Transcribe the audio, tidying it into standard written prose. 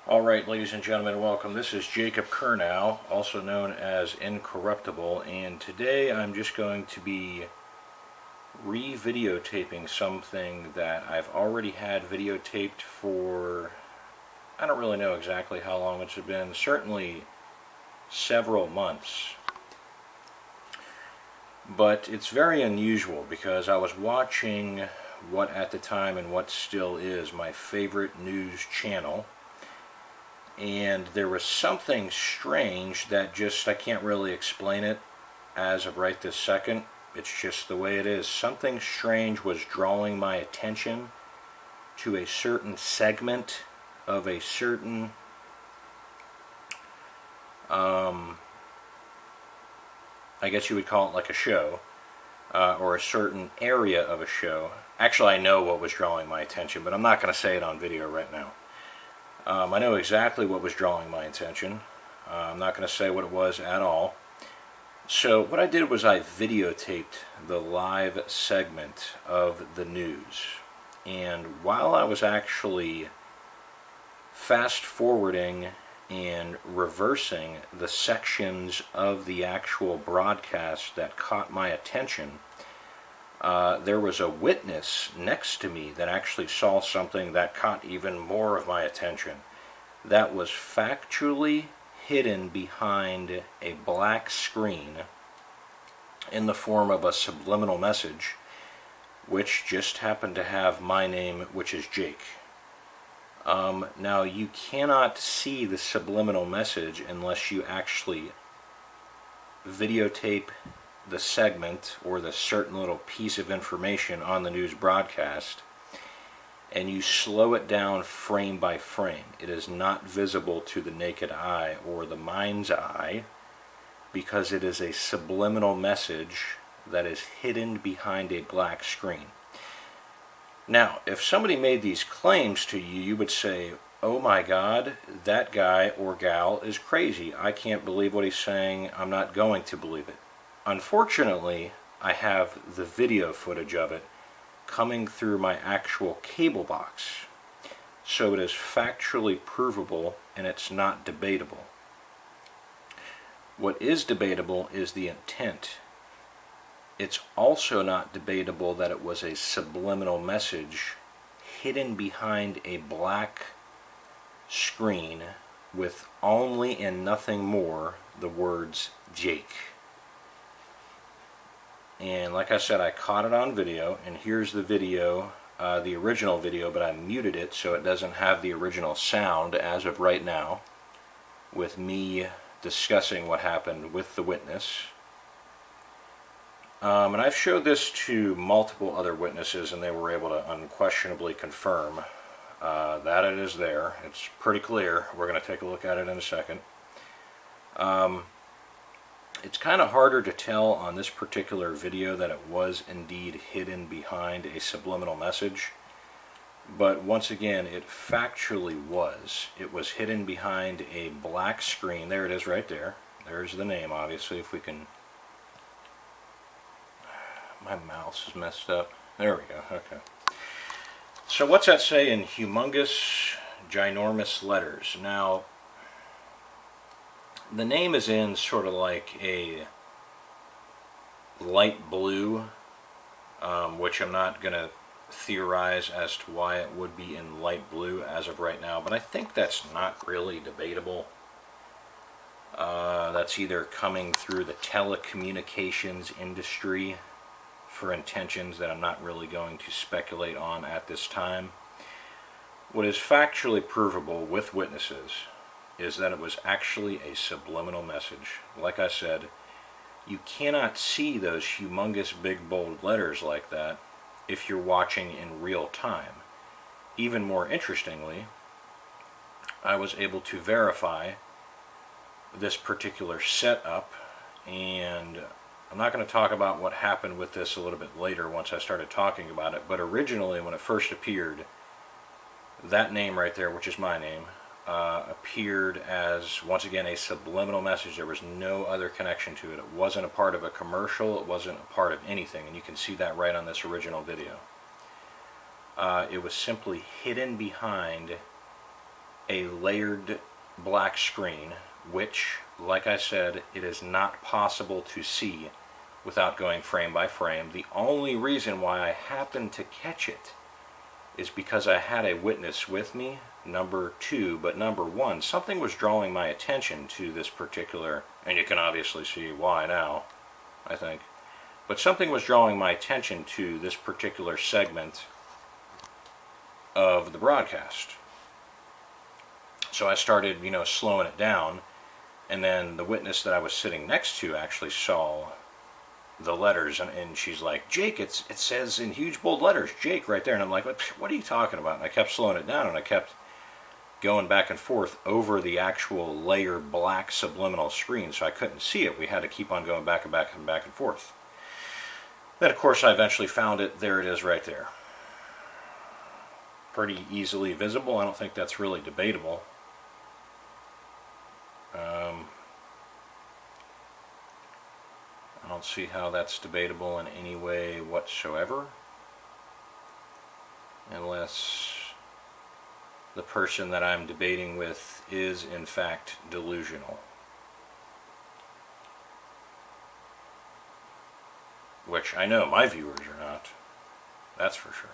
Alright, ladies and gentlemen, welcome. This is Jacob Kernow, also known as Incorruptible, and today I'm just going to be re-videotaping something that I've already had videotaped for, I don't really know exactly how long it's been, certainly several months. But it's very unusual because I was watching what at the time and what still is my favorite news channel, and there was something strange that I can't really explain it as of right this second. It's just the way it is. Something strange was drawing my attention to a certain segment of a certain I guess you would call it like a show, or a certain area of a show. Actually, I know what was drawing my attention, but I'm not going to say it on video right now. I know exactly what was drawing my attention. I'm not going to say what it was at all. So what I did was I videotaped the live segment of the news. And while I was actually fast forwarding and reversing the sections of the actual broadcast that caught my attention, there was a witness next to me that actually saw something that caught even more of my attention. That was factually hidden behind a black screen in the form of a subliminal message, which just happened to have my name, which is Jake. Now, you cannot see the subliminal message unless you actually videotape the segment or the certain little piece of information on the news broadcast, and you slow it down frame by frame. It is not visible to the naked eye or the mind's eye because it is a subliminal message that is hidden behind a black screen. Now, if somebody made these claims to you, you would say, oh my God, that guy or gal is crazy. I can't believe what he's saying. I'm not going to believe it. Unfortunately, I have the video footage of it coming through my actual cable box. So it is factually provable and it's not debatable. What is debatable is the intent. It's also not debatable that it was a subliminal message hidden behind a black screen with only and nothing more the words Jake. And like I said, I caught it on video, and here's the video, the original video, but I muted it so it doesn't have the original sound as of right now, with me discussing what happened with the witness. And I've showed this to multiple other witnesses, and they were able to unquestionably confirm that it is there. It's pretty clear. We're going to take a look at it in a second. It's kind of harder to tell on this particular video that it was indeed hidden behind a subliminal message. But once again, it factually was. It was hidden behind a black screen. There it is right there. There's the name, obviously, if we can... My mouse is messed up. There we go. Okay. So what's that say in humongous, ginormous letters? Now, the name is in sort of like a light blue, which I'm not going to theorize as to why it would be in light blue as of right now, but I think that's not really debatable. That's either coming through the telecommunications industry for intentions that I'm not really going to speculate on at this time. What is factually provable with witnesses is that it was actually a subliminal message. Like I said, you cannot see those humongous big bold letters like that if you're watching in real time. Even more interestingly, I was able to verify this particular setup, and I'm not going to talk about what happened with this a little bit later once I started talking about it, but originally when it first appeared, that name right there, which is my name, appeared as, once again, a subliminal message. There was no other connection to it. It wasn't a part of a commercial. It wasn't a part of anything, and you can see that right on this original video. It was simply hidden behind a layered black screen, which, like I said, it is not possible to see without going frame by frame. The only reason why I happened to catch it is because I had a witness with me, number two, but number one, something was drawing my attention to this particular, and you can obviously see why now, I think, but something was drawing my attention to this particular segment of the broadcast. So I started, slowing it down, and then the witness that I was sitting next to actually saw the letters, and she's like, Jake, it says in huge bold letters, Jake, right there. And I'm like, what are you talking about? And I kept slowing it down, and I kept going back and forth over the actual layer black subliminal screen, so I couldn't see it. We had to keep on going back and back and back and forth. Then, of course, I eventually found it. There it is right there. Pretty easily visible. I don't think that's really debatable. I don't see how that's debatable in any way whatsoever, unless the person that I'm debating with is in fact delusional. Which I know my viewers are not, that's for sure.